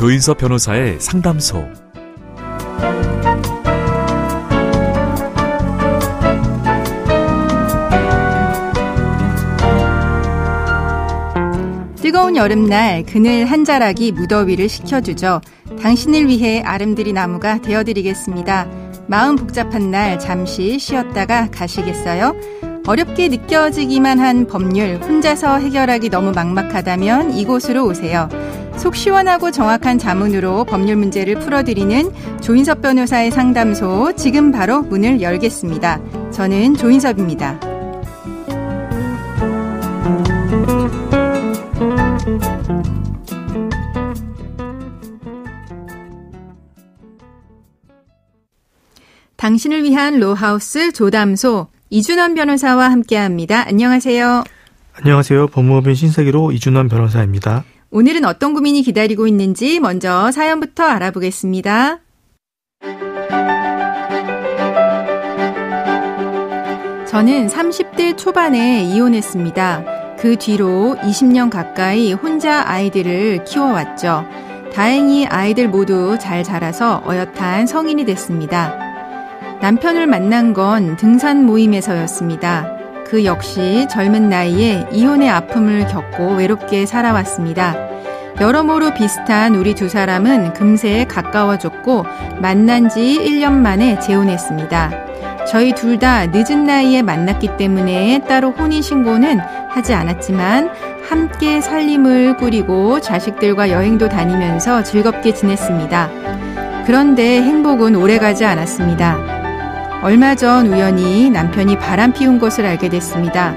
조인섭 변호사의 상담소. 뜨거운 여름날 그늘 한 자락이 무더위를 식혀주죠. 당신을 위해 아름드리 나무가 되어드리겠습니다. 마음 복잡한 날 잠시 쉬었다가 가시겠어요? 어렵게 느껴지기만 한 법률 혼자서 해결하기 너무 막막하다면 이곳으로 오세요. 속 시원하고 정확한 자문으로 법률 문제를 풀어드리는 조인섭 변호사의 상담소, 지금 바로 문을 열겠습니다. 저는 조인섭입니다. 당신을 위한 로하우스 조담소, 이준원 변호사와 함께합니다. 안녕하세요. 안녕하세요. 법무법인 신세계로 이준원 변호사입니다. 오늘은 어떤 고민이 기다리고 있는지 먼저 사연부터 알아보겠습니다. 저는 30대 초반에 이혼했습니다. 그 뒤로 20년 가까이 혼자 아이들을 키워왔죠. 다행히 아이들 모두 잘 자라서 어엿한 성인이 됐습니다. 남편을 만난 건 등산 모임에서였습니다. 그 역시 젊은 나이에 이혼의 아픔을 겪고 외롭게 살아왔습니다. 여러모로 비슷한 우리 두 사람은 금세 가까워졌고 만난 지 1년 만에 재혼했습니다. 저희 둘 다 늦은 나이에 만났기 때문에 따로 혼인신고는 하지 않았지만 함께 살림을 꾸리고 자식들과 여행도 다니면서 즐겁게 지냈습니다. 그런데 행복은 오래가지 않았습니다. 얼마 전 우연히 남편이 바람 피운 것을 알게 됐습니다.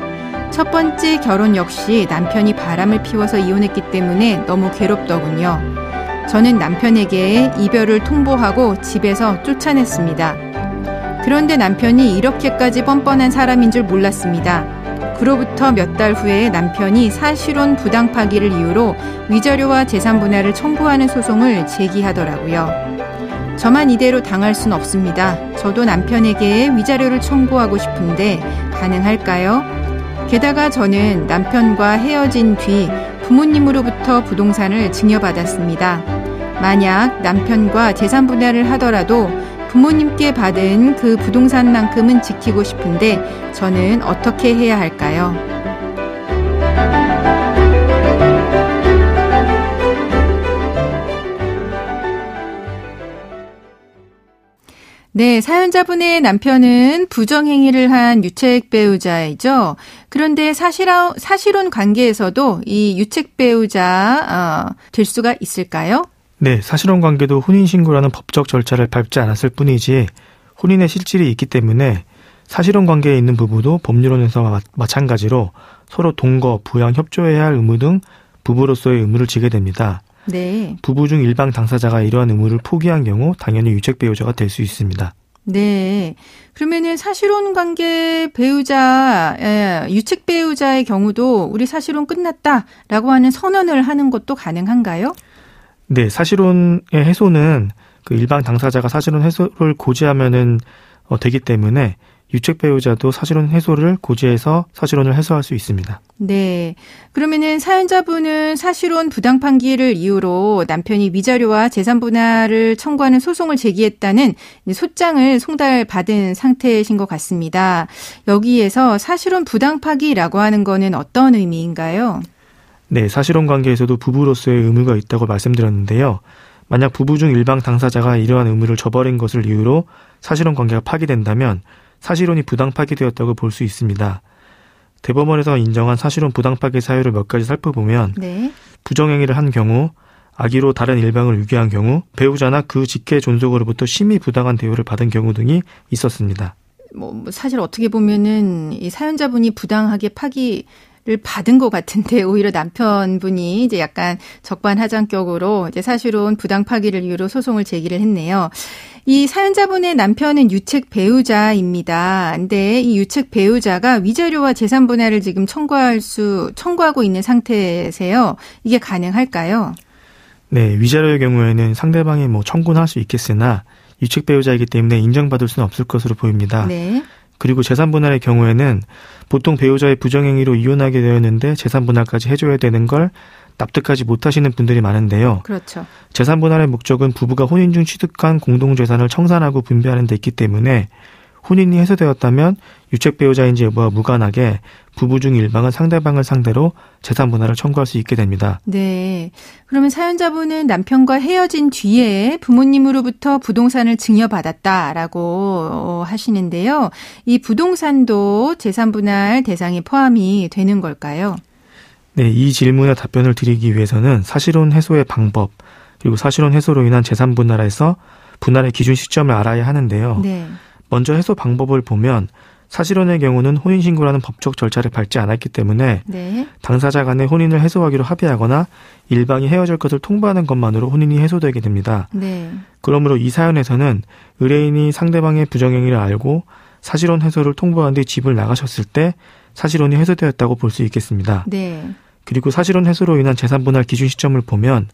첫 번째 결혼 역시 남편이 바람을 피워서 이혼했기 때문에 너무 괴롭더군요. 저는 남편에게 이별을 통보하고 집에서 쫓아냈습니다. 그런데 남편이 이렇게까지 뻔뻔한 사람인 줄 몰랐습니다. 그로부터 몇 달 후에 남편이 사실혼 부당 파기를 이유로 위자료와 재산 분할을 청구하는 소송을 제기하더라고요. 저만 이대로 당할 순 없습니다. 저도 남편에게 위자료를 청구하고 싶은데 가능할까요? 게다가 저는 남편과 헤어진 뒤 부모님으로부터 부동산을 증여받았습니다. 만약 남편과 재산 분할을 하더라도 부모님께 받은 그 부동산만큼은 지키고 싶은데 저는 어떻게 해야 할까요? 네, 사연자분의 남편은 부정행위를 한 유책 배우자이죠. 그런데 사실혼 관계에서도 이 유책 배우자 될 수가 있을까요? 네, 사실혼 관계도 혼인신고라는 법적 절차를 밟지 않았을 뿐이지 혼인의 실질이 있기 때문에 사실혼 관계에 있는 부부도 법률원에서 마찬가지로 서로 동거, 부양, 협조해야 할 의무 등 부부로서의 의무를 지게 됩니다. 네. 부부 중 일방 당사자가 이러한 의무를 포기한 경우 당연히 유책 배우자가 될 수 있습니다. 네. 그러면은 사실혼 관계 배우자, 유책 배우자의 경우도 우리 사실혼 끝났다라고 하는 선언을 하는 것도 가능한가요? 네, 사실혼의 해소는 그 일방 당사자가 사실혼 해소를 고지하면은 되기 때문에 유책 배우자도 사실혼 해소를 고지해서 사실혼을 해소할 수 있습니다. 네. 그러면은 사연자분은 사실혼 부당 판기를 이유로 남편이 위자료와 재산 분할을 청구하는 소송을 제기했다는 소장을 송달받은 상태이신 것 같습니다. 여기에서 사실혼 부당 파기라고 하는 거는 어떤 의미인가요? 네, 사실혼 관계에서도 부부로서의 의무가 있다고 말씀드렸는데요. 만약 부부 중 일방 당사자가 이러한 의무를 저버린 것을 이유로 사실혼 관계가 파기된다면 사실혼이 부당 파기되었다고 볼 수 있습니다. 대법원에서 인정한 사실혼 부당 파기 사유를 몇 가지 살펴보면 네. 부정행위를 한 경우, 악의로 다른 일방을 유기한 경우, 배우자나 그 직계 존속으로부터 심히 부당한 대우를 받은 경우 등이 있었습니다. 사실 어떻게 보면은 이 사연자분이 부당하게 파기를 받은 것 같은데 오히려 남편분이 이제 약간 적반하장격으로 이제 사실혼 부당 파기를 이유로 소송을 제기를 했네요. 이 사연자분의 남편은 유책 배우자입니다. 근데 이 유책 배우자가 위자료와 재산 분할을 지금 청구하고 있는 상태세요. 이게 가능할까요? 네, 위자료의 경우에는 상대방이 청구는 할 수 있겠으나 유책 배우자이기 때문에 인정받을 수는 없을 것으로 보입니다. 네. 그리고 재산분할의 경우에는 보통 배우자의 부정행위로 이혼하게 되었는데 재산분할까지 해줘야 되는 걸 납득하지 못하시는 분들이 많은데요. 그렇죠. 재산분할의 목적은 부부가 혼인 중 취득한 공동재산을 청산하고 분배하는 데 있기 때문에 혼인이 해소되었다면 유책 배우자인지 여부와 무관하게 부부 중 일방은 상대방을 상대로 재산분할을 청구할 수 있게 됩니다. 네. 그러면 사연자분은 남편과 헤어진 뒤에 부모님으로부터 부동산을 증여받았다라고 하시는데요. 이 부동산도 재산분할 대상에 포함이 되는 걸까요? 네, 이 질문에 답변을 드리기 위해서는 사실혼 해소의 방법, 그리고 사실혼 해소로 인한 재산분할에서 분할의 기준 시점을 알아야 하는데요. 네. 먼저 해소 방법을 보면 사실혼의 경우는 혼인신고라는 법적 절차를 밟지 않았기 때문에 네. 당사자 간의 혼인을 해소하기로 합의하거나 일방이 헤어질 것을 통보하는 것만으로 혼인이 해소되게 됩니다. 네. 그러므로 이 사연에서는 의뢰인이 상대방의 부정행위를 알고 사실혼 해소를 통보한 뒤 집을 나가셨을 때 사실혼이 해소되었다고 볼 수 있겠습니다. 네. 그리고 사실혼 해소로 인한 재산분할 기준 시점을 보면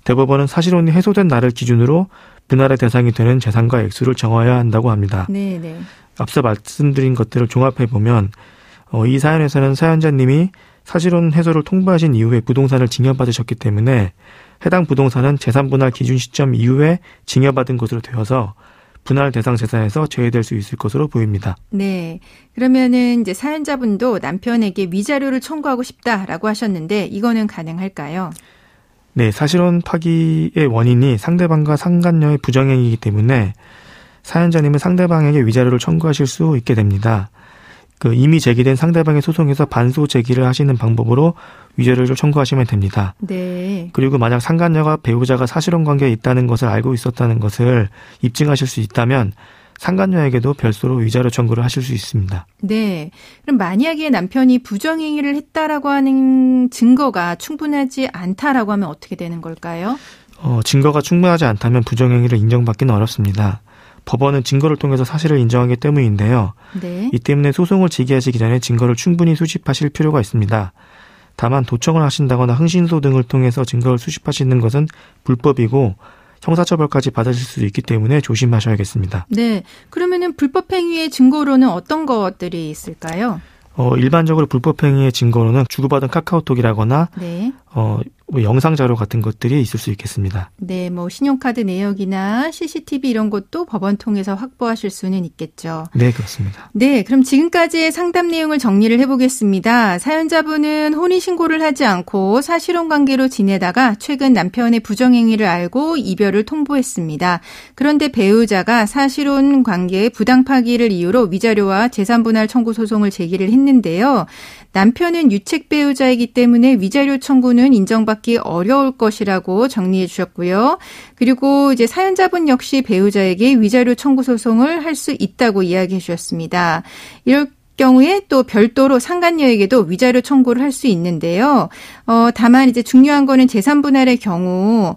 대법원은 사실혼이 해소된 날을 기준으로 분할의 대상이 되는 재산과 액수를 정해야 한다고 합니다. 네. 네. 앞서 말씀드린 것들을 종합해보면 이 사연에서는 사연자님이 사실혼 해소를 통보하신 이후에 부동산을 증여받으셨기 때문에 해당 부동산은 재산분할 기준 시점 이후에 증여받은 것으로 되어서 분할 대상 재산에서 제외될 수 있을 것으로 보입니다. 네. 그러면은 이제 사연자분도 남편에게 위자료를 청구하고 싶다라고 하셨는데 이거는 가능할까요? 네, 사실혼 파기의 원인이 상대방과 상간녀의 부정행위이기 때문에 사연자님은 상대방에게 위자료를 청구하실 수 있게 됩니다. 이미 제기된 상대방의 소송에서 반소 제기를 하시는 방법으로 위자료를 청구하시면 됩니다. 네. 그리고 만약 상간녀가 배우자가 사실혼 관계에 있다는 것을 알고 있었다는 것을 입증하실 수 있다면 상간녀에게도 별도로 위자료 청구를 하실 수 있습니다. 네. 그럼 만약에 남편이 부정행위를 했다라고 하는 증거가 충분하지 않다라고 하면 어떻게 되는 걸까요? 증거가 충분하지 않다면 부정행위를 인정받기는 어렵습니다. 법원은 증거를 통해서 사실을 인정하기 때문인데요. 네. 이 때문에 소송을 제기하시기 전에 증거를 충분히 수집하실 필요가 있습니다. 다만 도청을 하신다거나 흥신소 등을 통해서 증거를 수집하시는 것은 불법이고 형사처벌까지 받으실 수 있기 때문에 조심하셔야겠습니다. 네. 그러면은 불법행위의 증거로는 어떤 것들이 있을까요? 일반적으로 불법행위의 증거로는 주고받은 카카오톡이라거나 네. 영상 자료 같은 것들이 있을 수 있겠습니다. 네, 신용카드 내역이나 CCTV 이런 것도 법원 통해서 확보하실 수는 있겠죠. 네, 그렇습니다. 네, 그럼 지금까지의 상담 내용을 정리를 해보겠습니다. 사연자분은 혼인신고를 하지 않고 사실혼 관계로 지내다가 최근 남편의 부정행위를 알고 이별을 통보했습니다. 그런데 배우자가 사실혼 관계의 부당 파기를 이유로 위자료와 재산분할 청구 소송을 제기를 했는데요. 남편은 유책 배우자이기 때문에 위자료 청구는 인정받기 어려울 것이라고 정리해 주셨고요. 그리고 이제 사연자분 역시 배우자에게 위자료 청구 소송을 할 수 있다고 이야기해 주셨습니다. 이럴 경우에 또 별도로 상간녀에게도 위자료 청구를 할 수 있는데요. 다만 이제 중요한 거는 재산분할의 경우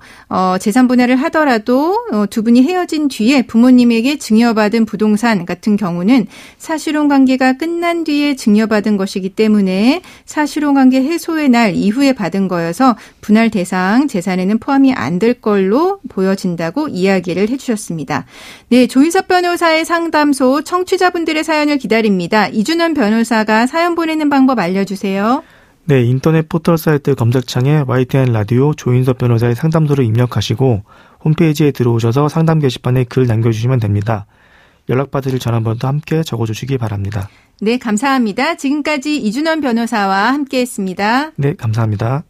재산분할을 하더라도 두 분이 헤어진 뒤에 부모님에게 증여받은 부동산 같은 경우는 사실혼 관계가 끝난 뒤에 증여받은 것이기 때문에 사실혼 관계 해소의 날 이후에 받은 거여서 분할 대상 재산에는 포함이 안 될 걸로 보여진다고 이야기를 해주셨습니다. 네, 조인섭 변호사의 상담소 청취자분들의 사연을 기다립니다. 이준원 변호사가 사연 보내는 방법 알려주세요. 네, 인터넷 포털 사이트 검색창에 YTN 라디오 조인섭 변호사의 상담소를 입력하시고 홈페이지에 들어오셔서 상담 게시판에 글 남겨주시면 됩니다. 연락받으실 전화번호도 함께 적어주시기 바랍니다. 네, 감사합니다. 지금까지 이준원 변호사와 함께했습니다. 네, 감사합니다.